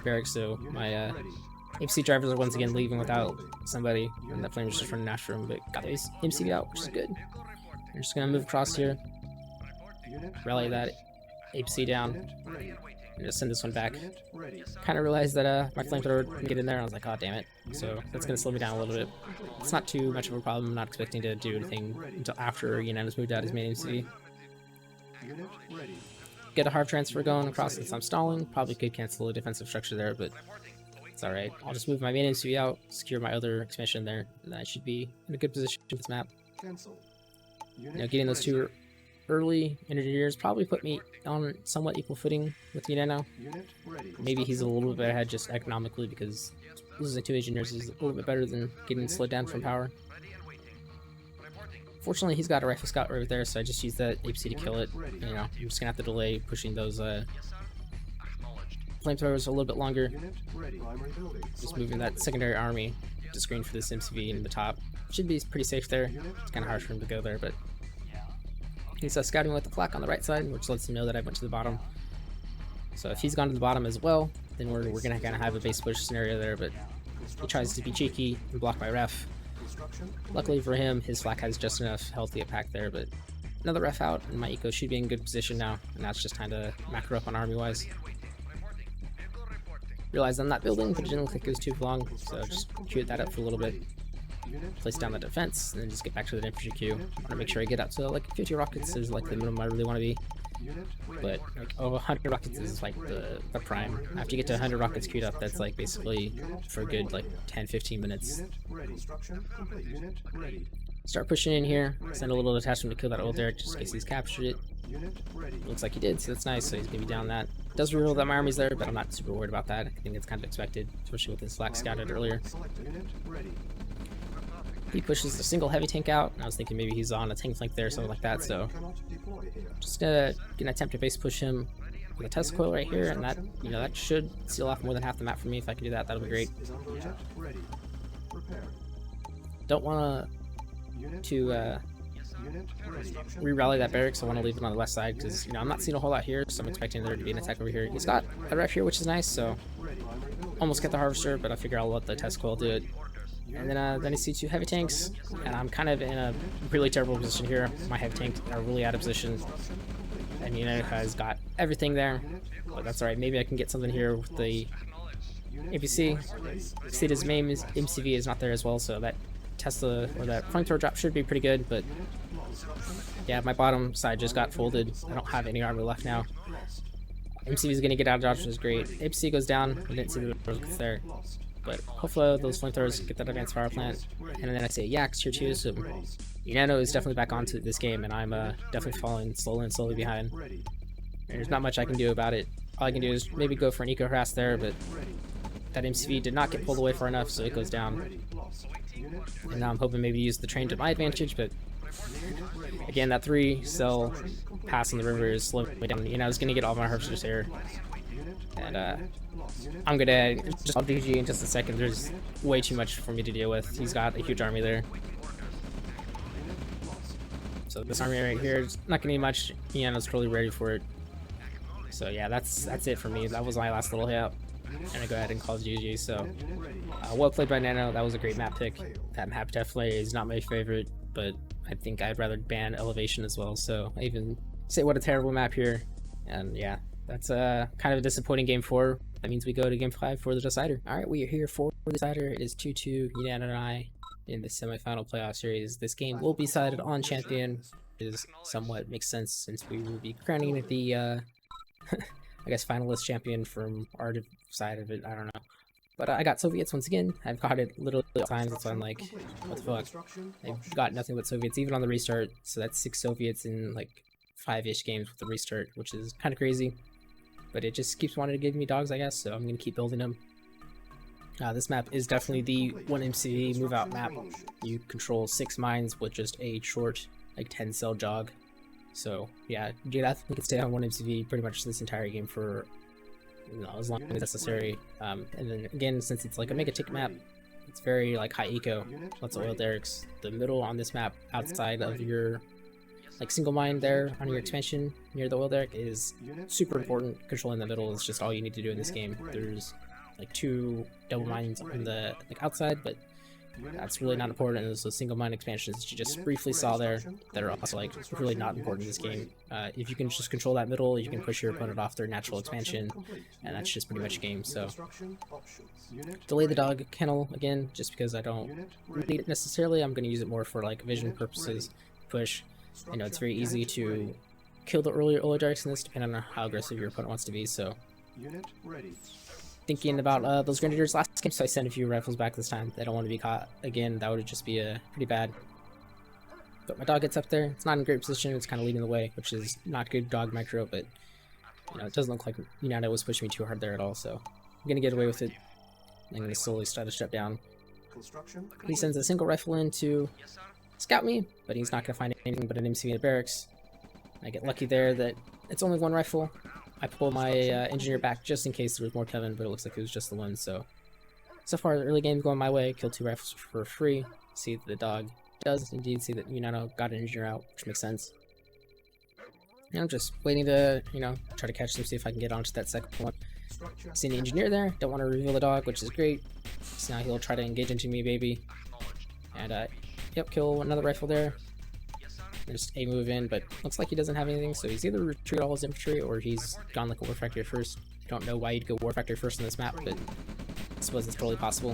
barracks, so my APC drivers are once again leaving without somebody, and that flamer's just running after him, but got the MC out, which is good. We're just gonna move across here, rally that APC down, and just send this one back. Kind of realized that my flamethrower didn't get in there, and I was like, oh damn it. So that's going to slow me down a little bit. It's not too much of a problem. I'm not expecting to do anything until after Unano's moved out his main MC. Get a hard transfer going across since I'm stalling. Probably could cancel a defensive structure there, but it's alright. I'll just move my main MC out, secure my other expansion there, and I should be in a good position for this map. You know, getting those 2 early engineers probably put me on somewhat equal footing with Unano. Maybe he's a little bit ahead just economically because losing 2 engineers is a little bit better than getting slowed down from power. Fortunately, he's got a rifle scout right there, so I just used that APC to kill it. You know, I'm just gonna have to delay pushing those flamethrowers a little bit longer. Just moving that secondary army to screen for this MCV in the top. Should be pretty safe there. It's kind of hard for him to go there, but he's scouting with the flak on the right side, which lets him know that I went to the bottom. So if he's gone to the bottom as well, then we're gonna kind of have a base push scenario there, but he tries to be cheeky and block my ref. Luckily for him, his flak has just enough healthy attack there, but another ref out, and my eco should be in good position now, and that's just time to macro up on army-wise. Realized I'm not building, but it didn't look like it was too long, so just queued that up for a little bit. Place down the defense, and then just get back to the infantry queue. I want to make sure I get up to like 50 rockets is like the minimum I really want to be. But like over 100 rockets is like the prime. After you get to 100 rockets queued up, that's like basically for a good like 10-15 minutes. Start pushing in here, send a little detachment to kill that old Derek just in case he's captured it. Looks like he did, so that's nice, so he's gonna be down that. Does reveal that my army's there, but I'm not super worried about that. I think it's kind of expected, especially with his flak scouted earlier. He pushes the single heavy tank out, and I was thinking maybe he's on a tank flank there or something like that, so just gonna attempt to base push him with a Tesla coil right here, and that, you know, that should seal off more than half the map for me. If I can do that, that'll be great. Don't want to re-rally that barracks. I want to leave it on the left side because, you know, I'm not seeing a whole lot here, so I'm expecting there to be an attack over here. He's got a ref here, which is nice, so almost get the harvester, but I figure I'll let the Tesla coil do it. And then I see two heavy tanks, and I'm kind of in a really terrible position here. My heavy tanks are really out of position, and Unano has got everything there, but that's alright. Maybe I can get something here with the APC. See, his main MCV is not there as well, so that Tesla or that flamethrower drop should be pretty good, but yeah, my bottom side just got folded. I don't have any armor left now. MCV is going to get out of dodge, which is great. APC goes down. I didn't see the rockets there, but hopefully those flamethrowers get that advanced power plant. And then I say Yaks here too, so Unano is definitely back onto this game, and I'm definitely falling slowly behind. And there's not much I can do about it. All I can do is maybe go for an eco harass there, but that MCV did not get pulled away far enough, so it goes down. And now I'm hoping maybe to use the train to my advantage, but again, that 3-cell pass on the river is slowing me down. You know, I was going to get all my harvesters here. And I'm going to just, I'll GG in just a second. There's way too much for me to deal with. He's got a huge army there. So this army right here is not going to need much. Unano's totally ready for it. So yeah, that's it for me. That was my last little hit. I'm gonna go ahead and call GG. So well played by Nano. That was a great map pick. That map definitely is not my favorite, but I think I'd rather ban Elevation as well. So I even say what a terrible map here. And yeah, that's kind of a disappointing game 4. That means we go to game 5 for the decider. All right, we are here for the decider. It is 2-2 Unano and I in the semifinal playoff series. This game will be decided on champion, which is somewhat makes sense since we will be crowning the I guess finalist champion from our side of it. I don't know, but I got Soviets once again. I've got it literally times. It's on like, what the fuck? I've got nothing but Soviets even on the restart. So that's 6 Soviets in like 5-ish games with the restart, which is kind of crazy. But it just keeps wanting to give me dogs, I guess. So I'm gonna keep building them. This map is definitely the 1 MCV move out map. You control 6 mines with just a short like 10-cell jog. So yeah, dude, I think we can stay on 1 MCV pretty much this entire game for, you know, as long as necessary. And then again, since it's like a mega tick map, it's very like high eco, lots of oil derricks. The middle on this map, outside of your like single mine there on your expansion near the oil derrick, is super important. Controlling the middle is just all you need to do in this game. There's like 2 double mines on the like outside, but that's really not important. There's those single mine expansions that you just briefly saw there that are also like really not important in this game. If you can just control that middle, you can push your opponent off their natural expansion, and that's just pretty much a game. So delay the dog kennel again, just because I don't need it necessarily. I'm going to use it more for like vision purposes. Push. I know it's very easy to kill the earlier oil derricks in this, depending on how aggressive your opponent wants to be. So thinking about those grenadiers last game, so I sent a few rifles back this time. They don't want to be caught again. That would just be pretty bad. But my dog gets up there. It's not in a great position. It's kind of leading the way, which is not good dog micro, but you know, it doesn't look like Unano was pushing me too hard there at all. So I'm gonna get away with it. I'm gonna slowly start to step down. He sends a single rifle in to scout me, but he's not gonna find anything but an MCV in the barracks. I get lucky there that it's only 1 rifle. I pull my engineer back just in case there was more coming, but it looks like it was just the one. So far the early game's going my way. Kill 2 rifles for free. See that the dog does indeed see that Unano got an engineer out, which makes sense. And I'm just waiting to, you know, try to catch them, see if I can get onto that second one. See the engineer there. Don't want to reveal the dog, which is great. So now he'll try to engage into me, baby. And yep, kill another rifle there. There's a move in, but looks like he doesn't have anything, so he's either retreated all his infantry or he's gone like a war factory first. Don't know why you'd go war factory first in this map, but I suppose it's totally possible.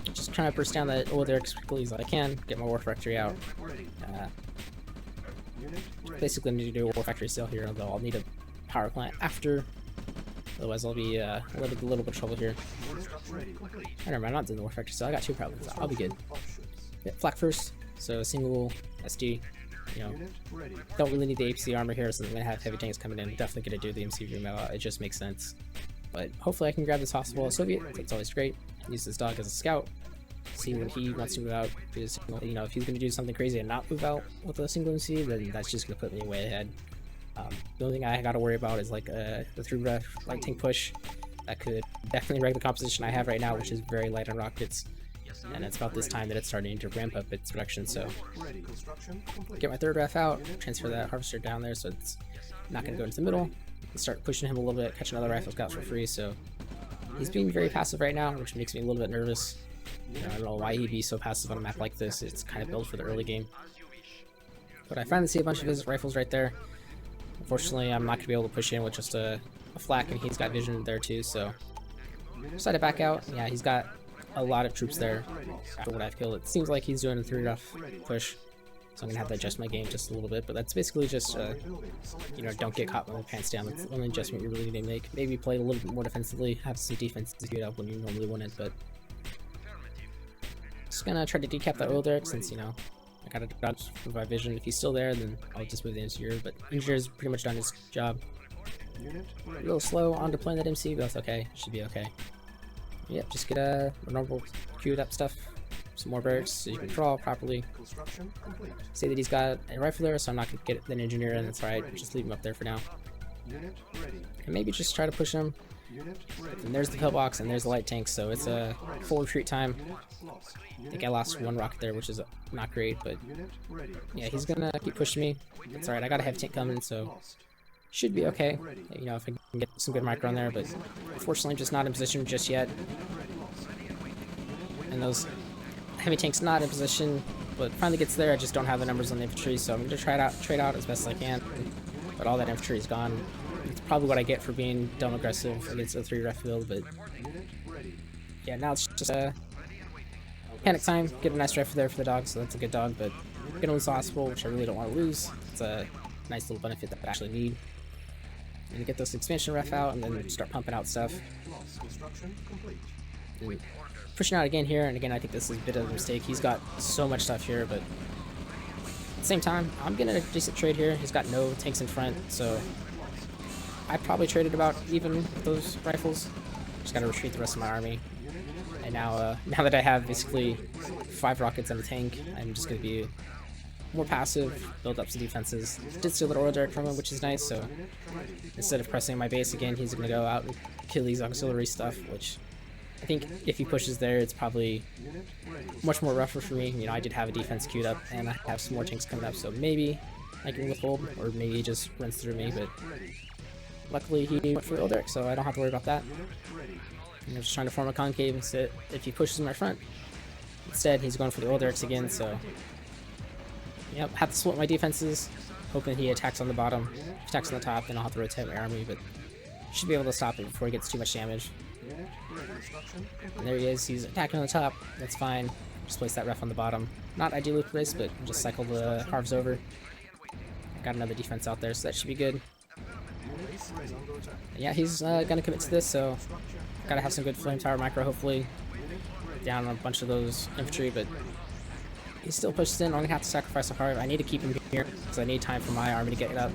Just trying to burst down that oil derrick as quickly as I can, get my war factory out. Basically need to do a war factory sale here, although I'll need a power plant after. Otherwise I'll be a little bit of trouble here. I never mind, I'm not doing the war factory sale. I got 2 power plants. I'll be good. Yeah, flak first. So a single SD, you know, don't really need the APC armor here since I'm going to have heavy tanks coming in. Definitely going to do the MCV remodel, it just makes sense. But hopefully I can grab this hospital Soviet, that's always great. Use this dog as a scout. see when he wants to move out. Because, you know, if he's going to do something crazy and not move out with a single MC, then that's just going to put me way ahead. The only thing I got to worry about is like the 3-ref light tank push. That could definitely wreck the composition I have right now, which is very light on rockets. And it's about this time that it's starting to ramp up its production, so get my 3rd ref out, transfer that harvester down there so it's not going to go into the middle, and start pushing him a little bit, catch another rifle scout for free. So he's being very passive right now, which makes me a little bit nervous. You know, I don't know why he'd be so passive on a map like this. It's kind of built for the early game. But I finally see a bunch of his rifles right there. Unfortunately, I'm not going to be able to push in with just a flak, and he's got vision there too, so decided to back out. Yeah, he's got a lot of troops there after what I've killed. It seems like he's doing a 3-ref push, so I'm gonna have to adjust my game just a little bit, but that's basically just you know, don't get caught with your pants down. That's the only adjustment you really need to make. Maybe play a little bit more defensively, have some defense to get up when you normally wouldn't, but just gonna try to decap that oil derrick since, you know, I gotta dodge with my vision. If he's still there, then I'll just move the engineer, but engineer's pretty much done his job. A little slow on deploying that MC, but that's okay. Should be okay. Yep, just get a normal queued up stuff, some more barracks so you can crawl properly. Say that he's got a rifle there, so I'm not going to get an engineer in, that's right, just leave him up there for now. And maybe just try to push him. And there's the pillbox and there's the light tank, so it's a full retreat time. I think I lost 1 rocket there, which is not great, but yeah, he's going to keep pushing me. That's alright, I got a heavy tank coming, so should be okay, you know, if I can get some good micro on there, but unfortunately just not in position just yet. And those heavy tanks not in position, but finally gets there. I just don't have the numbers on the infantry, so I'm going to try to trade out as best as I can, but all that infantry is gone. It's probably what I get for being dumb aggressive against a 3-ref build, but yeah, now it's just panic time. Get a nice rifle there for the dog, so that's a good dog, but gonna lose hospital, which I really don't want to lose. It's a nice little benefit that I actually need. And get this expansion ref out and then start pumping out stuff. And pushing out again here, and again I think this is a bit of a mistake. He's got so much stuff here, but at the same time I'm getting a decent trade here. He's got no tanks in front, so I probably traded about even with those rifles. Just gotta retreat the rest of my army. And now now that I have basically 5 rockets and a tank, I'm just gonna be more passive, build up some defenses. Did steal the ORA Ladder from him, which is nice, so instead of pressing my base again, he's going to go out and kill these auxiliary stuff, which I think if he pushes there, it's probably much more rougher for me. You know, I did have a defense queued up, and I have some more tanks coming up, so maybe I can withhold, or maybe he just runs through me, but luckily he went for the ORA Ladder, so I don't have to worry about that. And I'm just trying to form a concave instead if he pushes in my front. Instead, he's going for the ORA Ladder again, so yep, have to split my defenses, hoping he attacks on the bottom. If he attacks on the top, then I'll have to rotate my army, but should be able to stop it before he gets too much damage. And there he is, he's attacking on the top, that's fine. Just place that ref on the bottom. Not ideally placed, but just cycle the harvs over. Got another defense out there, so that should be good. And yeah, he's gonna commit to this, so gotta have some good flame tower micro, hopefully. Down on a bunch of those infantry, but he still pushes in. I'm gonna have to sacrifice a harv. I need to keep him here because I need time for my army to get it up.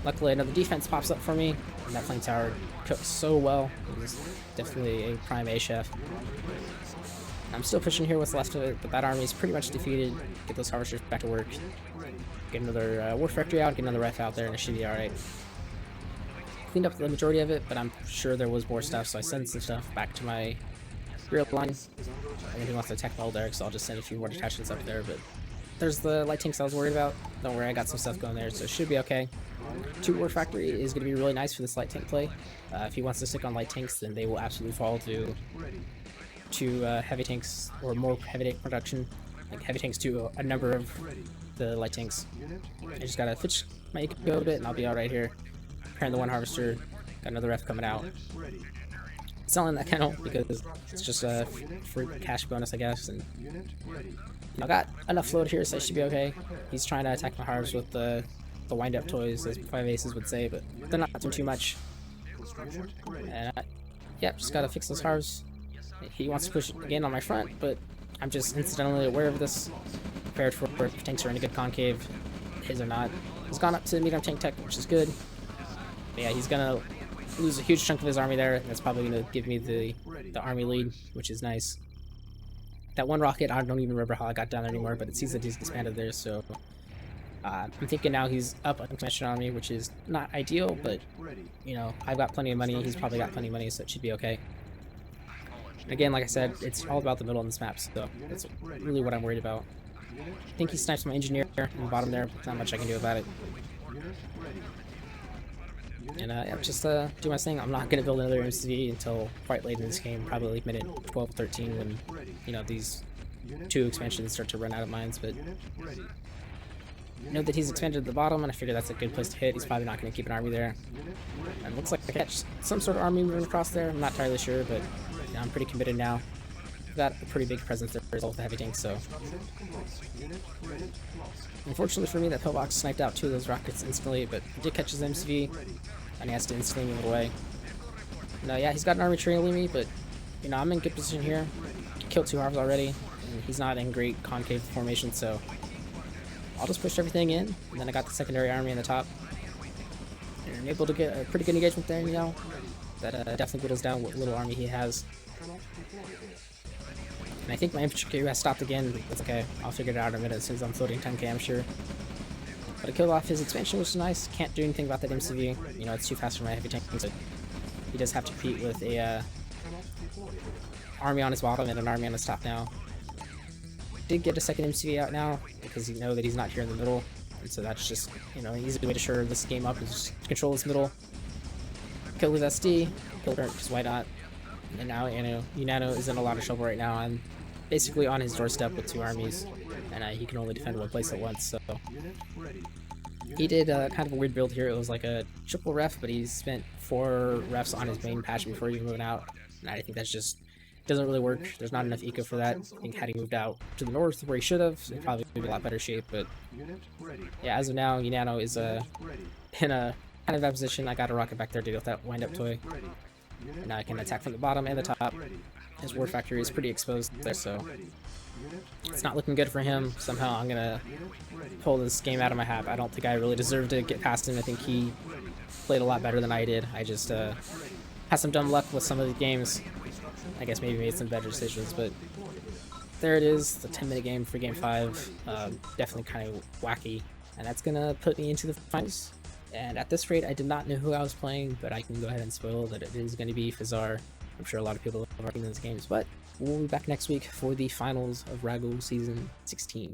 Luckily, another defense pops up for me, and that flame tower cooks so well. It was definitely a prime A chef. I'm still pushing here what's left of it, but that army is pretty much defeated. Get those harvesters back to work. Get another war factory out, get another ref out there, and it should be alright. Cleaned up the majority of it, but I'm sure there was more stuff, so I sent some stuff back to my rear line. And if he wants to attack the old derrick, so I'll just send a few more detachments up there, but there's the light tanks I was worried about. Don't worry, I got some stuff going there, so it should be okay. 2 war factory is going to be really nice for this light tank play. If he wants to stick on light tanks, then they will absolutely fall to heavy tanks, or more heavy tank production, like heavy tanks to a number of the light tanks. I just gotta fitch my eco a bit, and I'll be alright here. Preparing the 1 harvester, got another ref coming out. Selling that kennel because it's just a free cash bonus, I guess, and I got enough float here, so I should be okay. He's trying to attack my harvs with the wind-up toys, as 5 aces would say, but they're not doing too much. And yeah, just gotta fix those harvs. He wants to push again on my front, but I'm just incidentally aware of this. Prepared for if tanks are in a good concave. His or not. He's gone up to medium tank tech, which is good. But yeah, he's gonna lose a huge chunk of his army there. That's probably gonna give me the army lead, which is nice. That one rocket, I don't even remember how I got down there anymore, but it seems that he's expanded there, so I'm thinking now he's up an expansion on me, which is not ideal, but you know, I've got plenty of money, he's probably got plenty of money, so it should be okay. And again, like I said, it's all about the middle in this map, so that's really what I'm worried about. I think he snipes my engineer in the bottom there, but not much I can do about it. And yeah, just do my thing. I'm not going to build another MCV until quite late in this game, probably like minute 12, 13, when, you know, these two expansions start to run out of mines, but I know that he's expanded at the bottom, and I figure that's a good place to hit. He's probably not going to keep an army there. And it looks like I catch some sort of army moving across there. I'm not entirely sure, but you know, I'm pretty committed now. I've got a pretty big presence there with the heavy tank, so unfortunately for me, that pillbox sniped out two of those rockets instantly, but he did catch his MCV, and he has to instantly move away. No, yeah, he's got an army trailing me, but you know, I'm in good position here. Killed two harvs already, and he's not in great concave formation, so I'll just push everything in, and then I got the secondary army in the top. And I'm able to get a pretty good engagement there, you know. That definitely whittles down what little army he has. And I think my infantry queue has stopped again, but that's okay. I'll figure it out in a minute as soon as I'm floating 10k, I'm sure. But I killed off his expansion, which is nice. Can't do anything about that MCV. You know, it's too fast for my heavy tank, but he does have to compete with a army on his bottom and an army on his top now. Did get a second MCV out now because you know that he's not here in the middle, and so that's just, you know, an easy way to shore this game up is just control this middle. Kill his SD, kill her, because why not? And now, you know, Unano is in a lot of trouble right now. I'm basically on his doorstep with two armies, and he can only defend one place at once, so he did kind of a weird build here. It was like a triple ref, but he spent 4 refs on his main patch before even moving out, and I think that's just doesn't really work. There's not enough eco for that. I think had he moved out to the north where he should have, he'd probably be in a lot better shape, but yeah, as of now, Unano is in a kind of bad position. I got a rocket back there to deal with that wind-up toy. And now I can attack from the bottom and the top. His war factory is pretty exposed there, so it's not looking good for him. Somehow I'm gonna pull this game out of my hat. I don't think I really deserve to get past him. I think he played a lot better than I did. I just had some dumb luck with some of the games. I guess maybe made some better decisions, but there it is, the 10-minute game for Game 5. Definitely kind of wacky, and that's gonna put me into the finals. And at this rate, I did not know who I was playing, but I can go ahead and spoil that it is going to be Fizzar. I'm sure a lot of people are working in these games, but we'll be back next week for the finals of RAGL Season 16.